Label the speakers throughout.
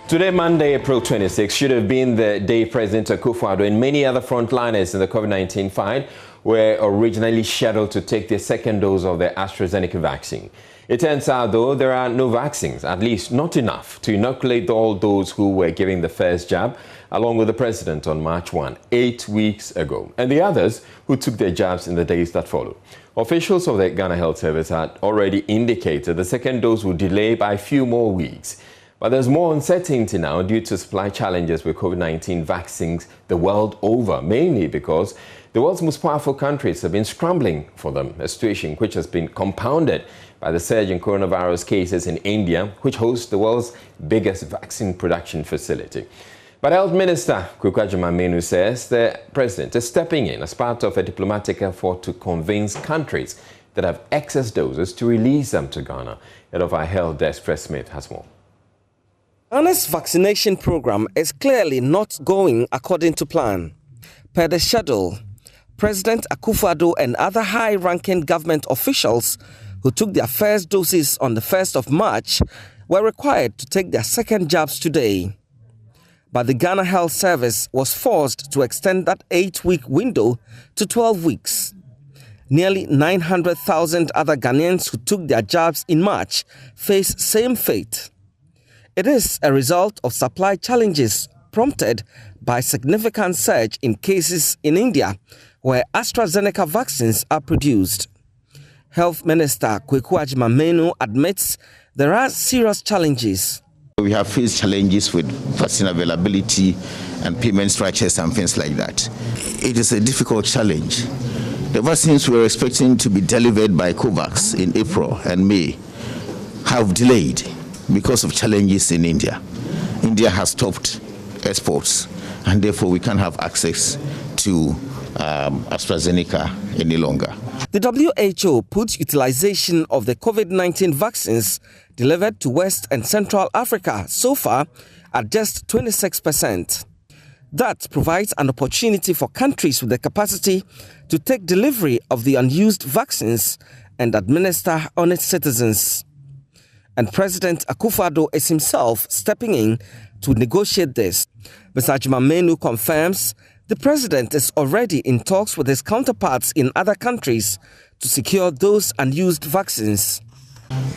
Speaker 1: Today, Monday, April 26, should have been the day President Akufo-Addo and many other frontliners in the COVID-19 fight were originally scheduled to take their second dose of the AstraZeneca vaccine. It turns out, though, there are no vaccines, at least not enough, to inoculate all those who were giving the first jab, along with the president on March 1, 8 weeks ago, and the others who took their jabs in the days that followed. Officials of the Ghana Health Service had already indicated the second dose would delay by a few more weeks. But there's more uncertainty now due to supply challenges with COVID-19 vaccines the world over, mainly because the world's most powerful countries have been scrambling for them, a situation which has been compounded by the surge in coronavirus cases in India, which hosts the world's biggest vaccine production facility. But Health Minister Kweku Agyeman-Manu says the president is stepping in as part of a diplomatic effort to convince countries that have excess doses to release them to Ghana. Head of our health desk, Fred Smith, has more.
Speaker 2: Ghana's vaccination program is clearly not going according to plan. Per the schedule, President Akufo-Addo and other high-ranking government officials who took their first doses on the 1st of March were required to take their second jabs today. But the Ghana Health Service was forced to extend that 8-week window to 12 weeks. Nearly 900,000 other Ghanaians who took their jabs in March face same fate. It is a result of supply challenges prompted by significant surge in cases in India, where AstraZeneca vaccines are produced. Health Minister Kweku Agyeman-Manu admits there are serious challenges.
Speaker 3: We have faced challenges with vaccine availability and payment structures and things like that. It is a difficult challenge. The vaccines we were expecting to be delivered by COVAX in April and May have delayed because of challenges in India. India has stopped exports, and therefore we can't have access to AstraZeneca any longer.
Speaker 2: The WHO puts utilization of the COVID-19 vaccines delivered to West and Central Africa so far at just 26%. That provides an opportunity for countries with the capacity to take delivery of the unused vaccines and administer on its citizens. And President Akufo-Addo is himself stepping in to negotiate this. Mr. Agyeman-Manu confirms the president is already in talks with his counterparts in other countries to secure those unused vaccines.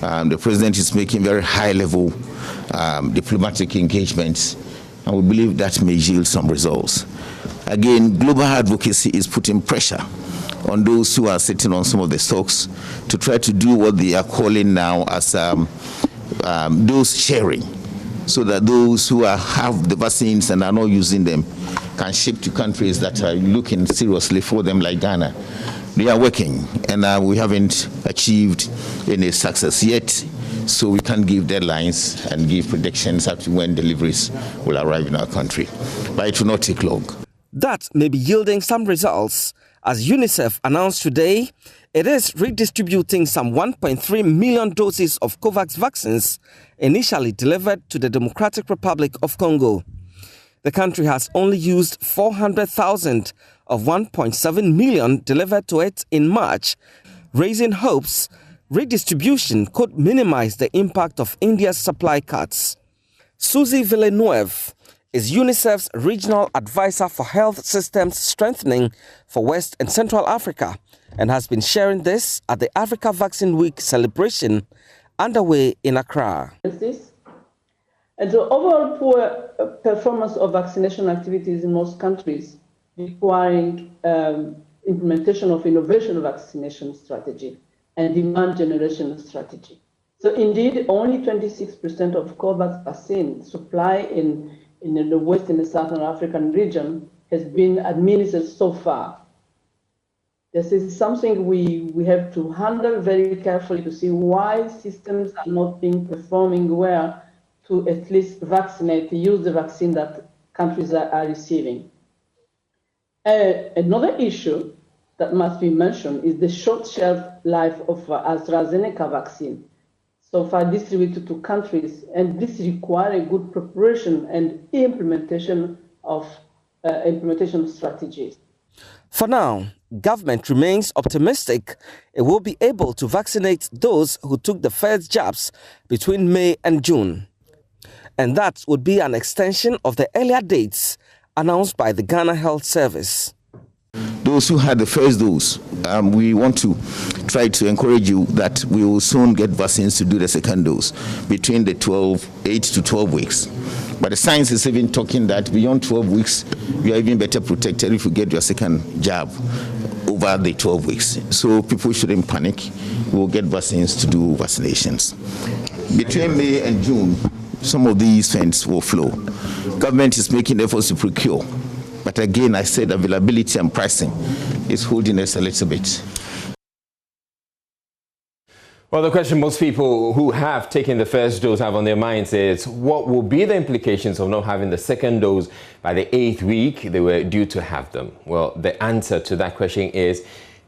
Speaker 3: The president is making very high-level diplomatic engagements, and we believe that may yield some results. Again, global advocacy is putting pressure on those who are sitting on some of the stocks to try to do what they are calling now as dose sharing, so that those who have the vaccines and are not using them can ship to countries that are looking seriously for them, like Ghana. They are working, and we haven't achieved any success yet, so we can't give deadlines and give predictions as to when deliveries will arrive in our country. But it will not take long.
Speaker 2: That may be yielding some results. As UNICEF announced today, it is redistributing some 1.3 million doses of COVAX vaccines initially delivered to the Democratic Republic of Congo. The country has only used 400,000 of 1.7 million delivered to it in March, raising hopes redistribution could minimize the impact of India's supply cuts. Susie Villeneuve is UNICEF's regional advisor for health systems strengthening for West and Central Africa and has been sharing this at the Africa Vaccine Week celebration underway in Accra.
Speaker 4: And the overall poor performance of vaccination activities in most countries requiring implementation of innovation vaccination strategy and demand generation strategy. So indeed, only 26% of COVAX vaccine supply in the West and the Southern African region has been administered so far. This is something we have to handle very carefully to see why systems are not being performing well to at least vaccinate, use the vaccine that countries are receiving. Another issue that must be mentioned is the short shelf life of AstraZeneca vaccine, so far distributed to countries, and this requires a good preparation and implementation of strategies.
Speaker 2: For now, government remains optimistic it will be able to vaccinate those who took the first jabs between May and June. and that would be an extension of the earlier dates announced by the Ghana Health Service.
Speaker 3: Those who had the first dose, we want to try to encourage you that we will soon get vaccines to do the second dose between the 8 to 12 weeks. But the science is even talking that beyond 12 weeks, you are even better protected if you get your second jab over the 12 weeks. So people shouldn't panic. We'll get vaccines to do vaccinations. Between May and June, some of these funds will flow. Government is making efforts to procure. But again, I said availability and pricing is holding us a little bit.
Speaker 1: Well, the question most people who have taken the first dose have on their minds is, what will be the implications of not having the second dose by the 8th week they were due to have them? Well, the answer to that question is,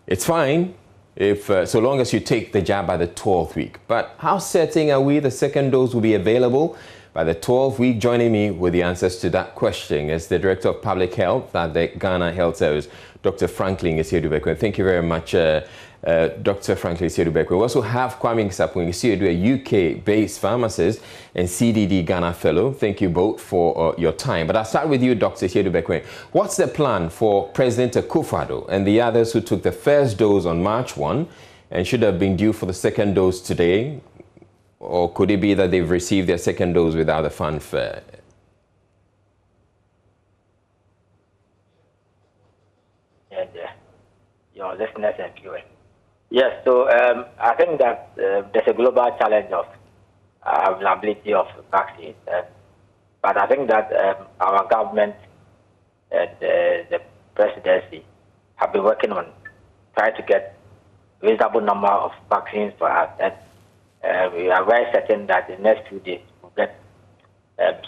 Speaker 1: it's fine if so long as you take the jab by the 12th week. But how certain are we the second dose will be available by the 12th week? Joining me with the answers to that question is the Director of Public Health at the Ghana Health Service, Dr. Franklin Isiedubekwe. Thank you very much, Dr. Franklin Isiedubekwe. We also have Kwame Sapung-Isiedue, a UK-based pharmacist and CDD Ghana Fellow. Thank you both for your time. But I'll start with you, Dr. Isiedubekwe. What's the plan for President Akufo-Addo and the others who took the first dose on March 1 and should have been due for the second dose today? Or could it be that they've received their second dose without a fanfare?
Speaker 5: And your listeners and viewers. Yes, so I think that there's a global challenge of availability of vaccines. But I think that our government and the presidency have been working on trying to get a reasonable number of vaccines for us. And we are very certain that in the next few days we'll get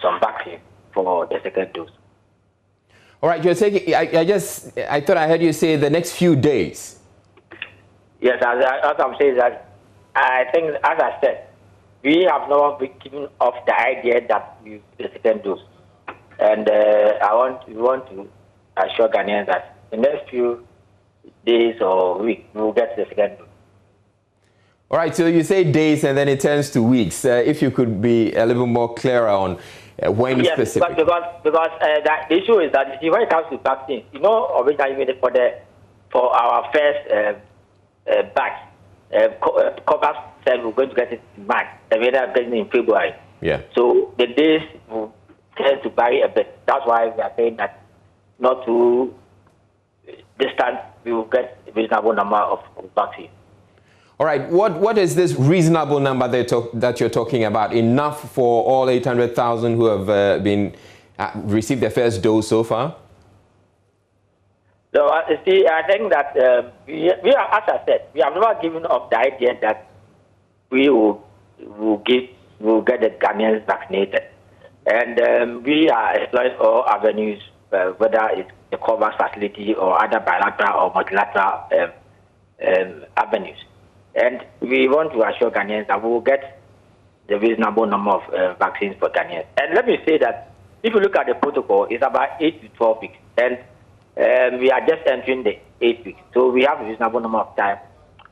Speaker 5: some vaccine for the second dose.
Speaker 1: All right, you're taking. I thought I heard you say the next few days.
Speaker 5: Yes, as I'm saying that, I think, as I said, we have not been given off the idea that we the second dose, and we want to assure Ghanaians that in the next few days or weeks we will get the second dose.
Speaker 1: All right, so you say days and then it turns to weeks. If you could be a little more clearer on when specifically.
Speaker 5: Because the issue is that when it comes to vaccines, originally for our first batch, COVAX said we're going to get it in March, and we ended up getting it in February.
Speaker 1: Yeah.
Speaker 5: So the days will tend to vary a bit. That's why we are saying that not too distant, we will get a reasonable number of vaccines.
Speaker 1: All right, what is this reasonable number that you're talking about? Enough for all 800,000 who have received their first dose so far?
Speaker 5: So, I think that we are, as I said, we have never given up the idea that we will get the Ghanaians vaccinated. And we are exploring all avenues, whether it's the COVAX facility or other bilateral or multilateral avenues. And we want to assure Ghanaians that we will get the reasonable number of vaccines for Ghanaians. And let me say that if you look at the protocol, it's about 8 to 12 weeks. And we are just entering the 8th week. So we have a reasonable number of time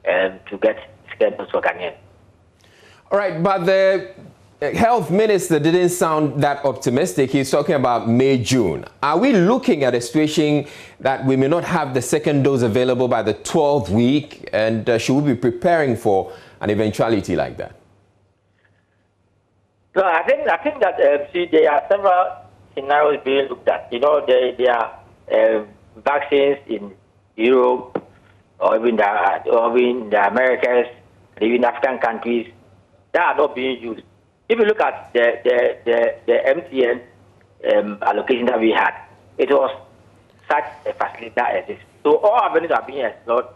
Speaker 5: to get second dose for Ghanaians.
Speaker 1: All right, but the health minister didn't sound that optimistic. He's talking about May, June. Are we looking at a situation that we may not have the second dose available by the 12th week? And should we be preparing for an eventuality like that?
Speaker 5: No, I think that there are several scenarios being looked at. There are vaccines in Europe or even the Americas, even African countries that are not being used. If you look at the MTN allocation that we had, it was such a facility that exists. So all avenues are being explored.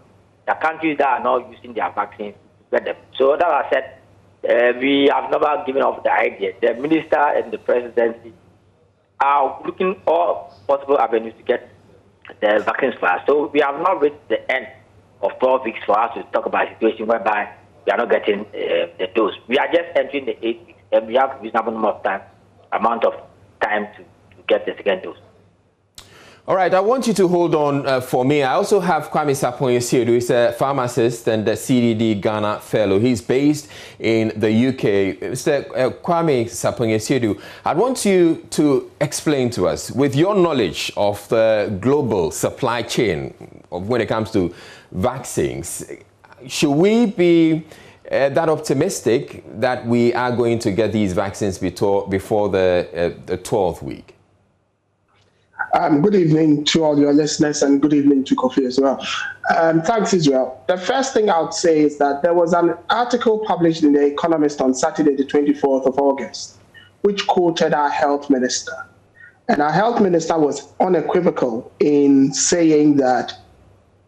Speaker 5: The countries that are not using their vaccines to get them. So that I said, we have never given up the idea. The minister and the presidency are looking all possible avenues to get the vaccines for us. So we have not reached the end of 12 weeks for us to talk about a situation whereby we are not getting the dose. We are just entering the 8 weeks, and we have a reasonable amount of time to get the second dose.
Speaker 1: All right, I want you to hold on for me. I also have Kwame Sapong-Yesiedu, who's a pharmacist and a CDD Ghana fellow. He's based in the UK. Mr. Kwame Sapong-Yesiedu, I want you to explain to us, with your knowledge of the global supply chain when it comes to vaccines, should we be that optimistic that we are going to get these vaccines before the 12th week?
Speaker 6: Good evening to all your listeners and good evening to Kofi as well. Thanks, Israel. The first thing I would say is that there was an article published in The Economist on Saturday, the 24th of August, which quoted our health minister. And our health minister was unequivocal in saying that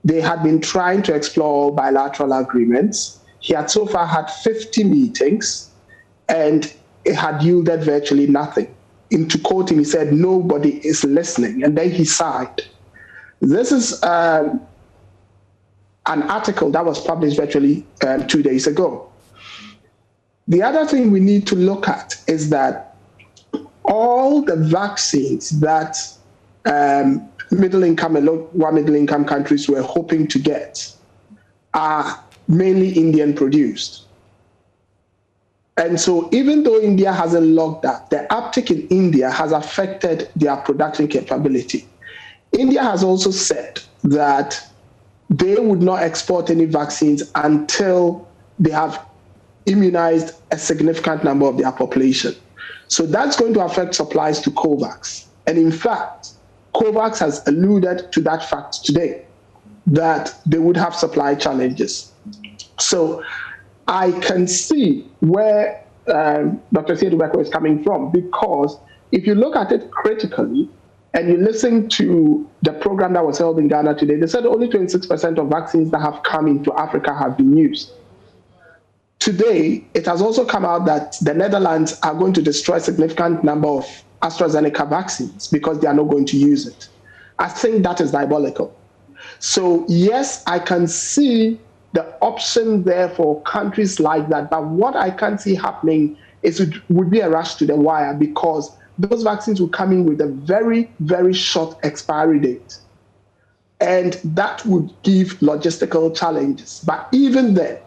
Speaker 6: they had been trying to explore bilateral agreements. He had so far had 50 meetings and it had yielded virtually nothing. To quote him, he said, nobody is listening. And then he sighed. This is an article that was published virtually 2 days ago. The other thing we need to look at is that all the vaccines that middle-income and lower-middle-income countries were hoping to get are mainly Indian-produced. And so even though India hasn't logged that, the uptick in India has affected their production capability. India has also said that they would not export any vaccines until they have immunized a significant number of their population. So that's going to affect supplies to COVAX. And in fact, COVAX has alluded to that fact today, that they would have supply challenges. So I can see where Dr. Siedu is coming from, because if you look at it critically and you listen to the program that was held in Ghana today, they said only 26% of vaccines that have come into Africa have been used. Today, it has also come out that the Netherlands are going to destroy a significant number of AstraZeneca vaccines because they are not going to use it. I think that is diabolical. So yes, I can see the option there for countries like that. But what I can't see happening is it would be a rush to the wire, because those vaccines will come in with a very, very short expiry date. And that would give logistical challenges. But even then,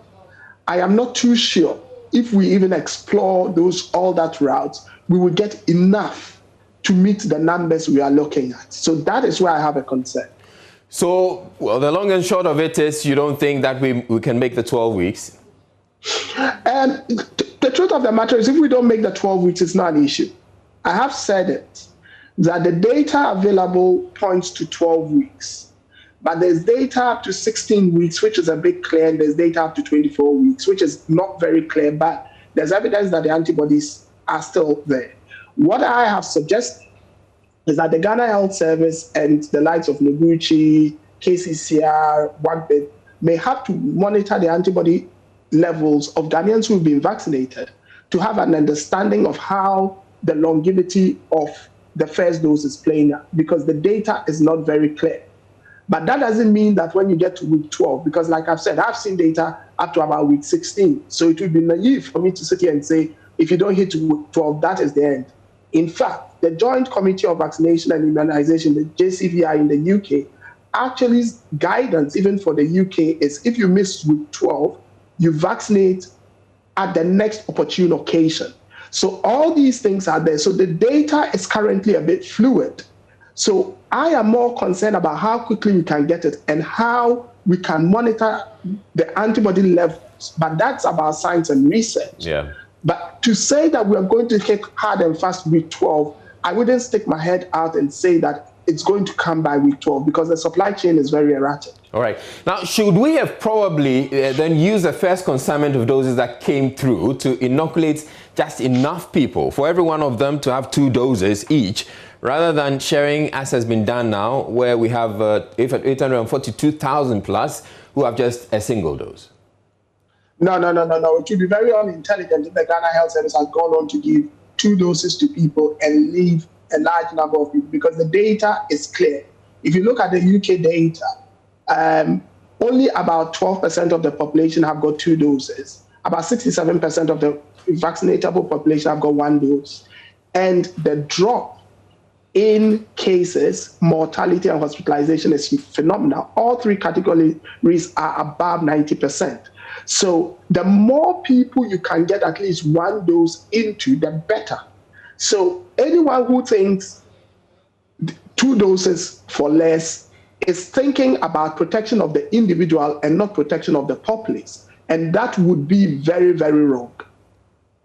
Speaker 6: I am not too sure if we even explore all that routes, we will get enough to meet the numbers we are looking at. So that is where I have a concern.
Speaker 1: So, well, the long and short of it is you don't think that we can make the 12 weeks?
Speaker 6: The truth of the matter is, if we don't make the 12 weeks, it's not an issue. I have said it, that the data available points to 12 weeks. But there's data up to 16 weeks, which is a bit clear, and there's data up to 24 weeks, which is not very clear, but there's evidence that the antibodies are still there. What I have suggested is that the Ghana Health Service and the likes of Noguchi, KCCR, WACBID may have to monitor the antibody levels of Ghanaians who have been vaccinated to have an understanding of how the longevity of the first dose is playing out, because the data is not very clear. But that doesn't mean that when you get to week 12, because like I've said, I've seen data up to about week 16. So it would be naive for me to sit here and say, if you don't hit week 12, that is the end. In fact, the Joint Committee of Vaccination and Immunization, the JCVI in the UK, actually guidance even for the UK is, if you miss week 12, you vaccinate at the next opportune occasion. So all these things are there. So the data is currently a bit fluid. So I am more concerned about how quickly we can get it and how we can monitor the antibody levels. But that's about science and research.
Speaker 1: Yeah.
Speaker 6: But to say that we are going to hit hard and fast week 12, I wouldn't stick my head out and say that it's going to come by week 12, because the supply chain is very erratic.
Speaker 1: All right. Now, should we have probably then used the first consignment of doses that came through to inoculate just enough people, for every one of them to have 2 doses each, rather than sharing, as has been done now, where we have 842,000 plus who have just a single dose?
Speaker 6: No. It would be very unintelligent if the Ghana Health Service has gone on to give 2 doses to people and leave a large number of people, because the data is clear. If you look at the UK data, only about 12% of the population have got 2 doses. About 67% of the vaccinatable population have got 1 dose. And the drop in cases, mortality and hospitalization is phenomenal. All three categories are above 90%. So the more people you can get at least one dose into, the better. So anyone who thinks 2 doses for less is thinking about protection of the individual and not protection of the populace. And that would be very, very wrong.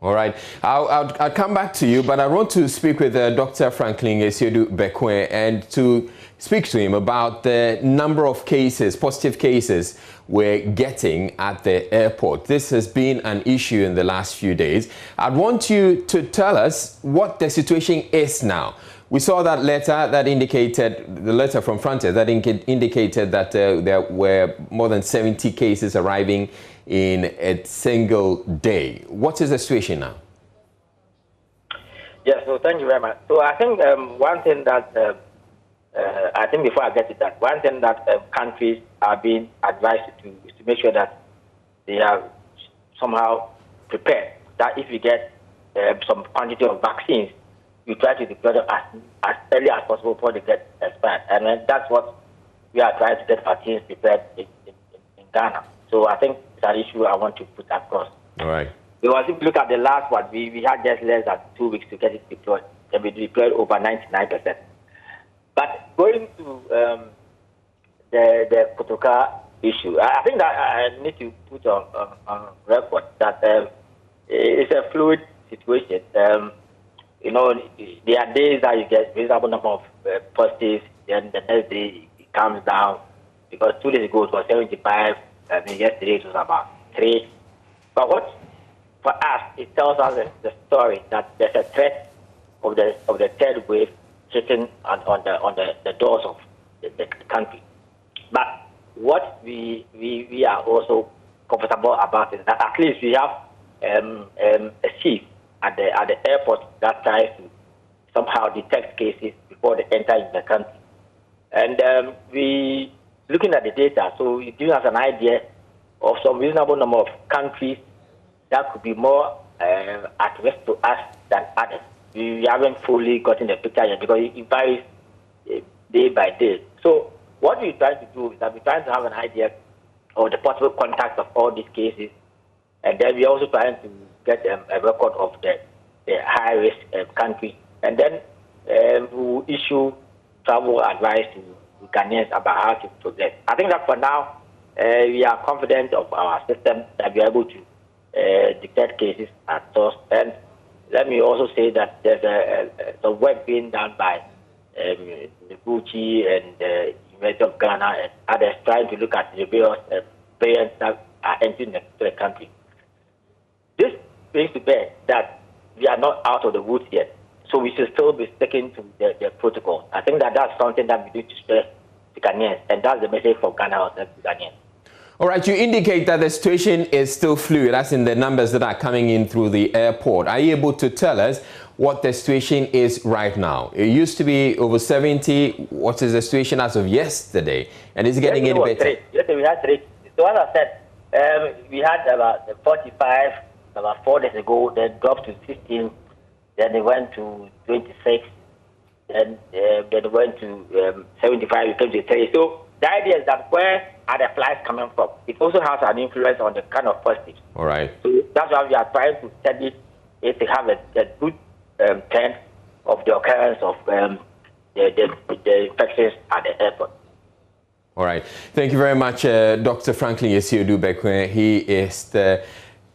Speaker 1: All right. I'll come back to you, but I want to speak with Dr. Franklin Esiedu-Bekwai and to speak to him about the number of cases, positive cases, we're getting at the airport. This has been an issue in the last few days. I want you to tell us what the situation is now. We saw that letter that indicated, the letter from Frontier, that indicated that there were more than 70 cases arriving in a single day. What is the situation now?
Speaker 5: Yes, so thank you very much. So I think one thing that, I think before I get to that, one thing that countries are being advised to do is to make sure that they are somehow prepared, that if you get some quantity of vaccines, you try to deploy them as early as possible before they get expired. And that's what we are trying to get vaccines prepared in Ghana. So I think it's an issue I want to put across.
Speaker 1: All right.
Speaker 5: Because if you look at the last one, we had just less than 2 weeks to get it deployed, and we deployed over 99%. But going to the Kotoka issue, I think that I need to put on record that it's a fluid situation. You know, there are days that you get a reasonable number of positives, then the next day it comes down, because 2 days ago it was 75, yesterday it was about 3. But what, for us, it tells us the story that there's a threat of the third wave hitting on the doors of the country. But what we are also comfortable about is that at least we have a chief at the airport that tries to somehow detect cases before they enter in the country. And we looking at the data, so it gives us an idea of some reasonable number of countries that could be more at risk to us than others. We haven't fully gotten the picture yet because it varies day by day. So what we're trying to do is that we're trying to have an idea of the possible contacts of all these cases, and then we're also trying to get a record of the high-risk countries, and then we'll issue travel advice to Ghanaians about how to progress. I think that for now, we are confident of our system that we are able to detect cases at source. And let me also say that there's some work being done by the Gucci and the University of Ghana and others trying to look at the various variants that are entering the country. This brings to bear that we are not out of the woods yet, so we should still be sticking to the protocol. I think that that's something that we need to stress to Ghanaians, and that's the message for Ghana to Ghanaians.
Speaker 1: All right, you indicate that the situation is still fluid, as in the numbers that are coming in through the airport. Are you able to tell us what the situation is right now? It used to be over 70. What is the situation as of yesterday? And is it getting any better?
Speaker 5: Yes, we had 3. So as I said, we had about 45 about 4 days ago, then dropped to 15, then they went to 26, then they went to 75, it came to 3. So the idea is that where are the flights coming from? It also has an influence on the kind of positives.
Speaker 1: All right.
Speaker 5: So that's why we are trying to study if they have a good trend of the occurrence of the infections at the airport.
Speaker 1: All right. Thank you very much, Dr. Franklin Esiedu-Bekwai. He is the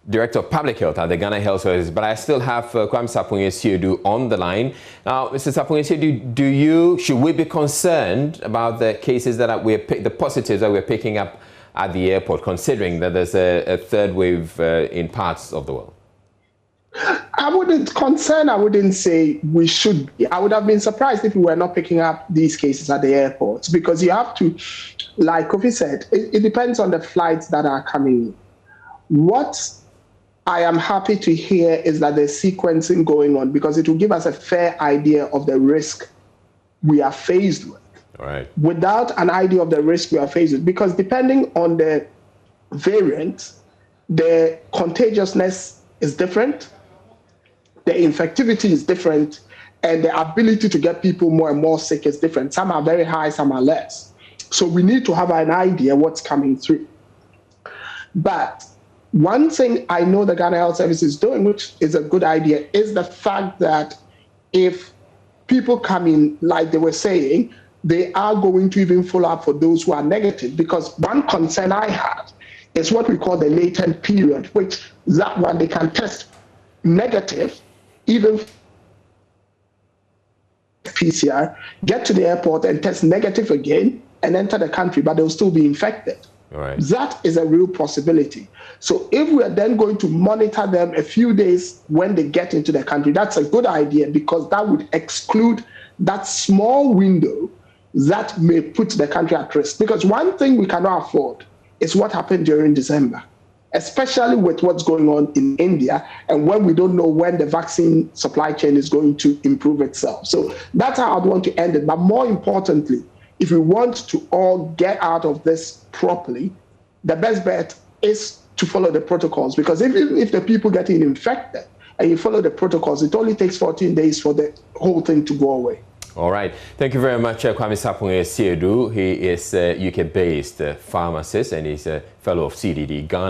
Speaker 1: Director of Public Health at the Ghana Health Service, but I still have Kwame Sapong-Esiedu on the line. Now, Mr. Sapong-Esiedu, should we be concerned about the cases that the positives that we're picking up at the airport, considering that there's a third wave in parts of the world?
Speaker 6: I wouldn't say we should be. I would have been surprised if we were not picking up these cases at the airports, because you have to, like Kofi said, it depends on the flights that are coming in. What I am happy to hear is that there's sequencing going on, because it will give us a fair idea of the risk we are faced with.
Speaker 1: All right. Without
Speaker 6: an idea of the risk we are faced with, because depending on the variant, the contagiousness is different, the infectivity is different, and the ability to get people more and more sick is different. Some are very high, some are less. So we need to have an idea what's coming through. But one thing I know the Ghana Health Service is doing, which is a good idea, is the fact that if people come in, like they were saying, they are going to even follow up for those who are negative. Because one concern I have is what we call the latent period, which that one they can test negative, even PCR, get to the airport and test negative again and enter the country, but they'll still be infected.
Speaker 1: Right.
Speaker 6: That is a real possibility. So if we are then going to monitor them a few days when they get into the country, that's a good idea, because that would exclude that small window that may put the country at risk. Because one thing we cannot afford is what happened during December, especially with what's going on in India and when we don't know when the vaccine supply chain is going to improve itself. So that's how I'd want to end it. But more importantly, if we want to all get out of this properly, the best bet is to follow the protocols. Because if the people getting infected and you follow the protocols, it only takes 14 days for the whole thing to go away.
Speaker 1: All right. Thank you very much, Kwame Sapong Siedu. He is a UK-based pharmacist and he's a fellow of CDD Ghana.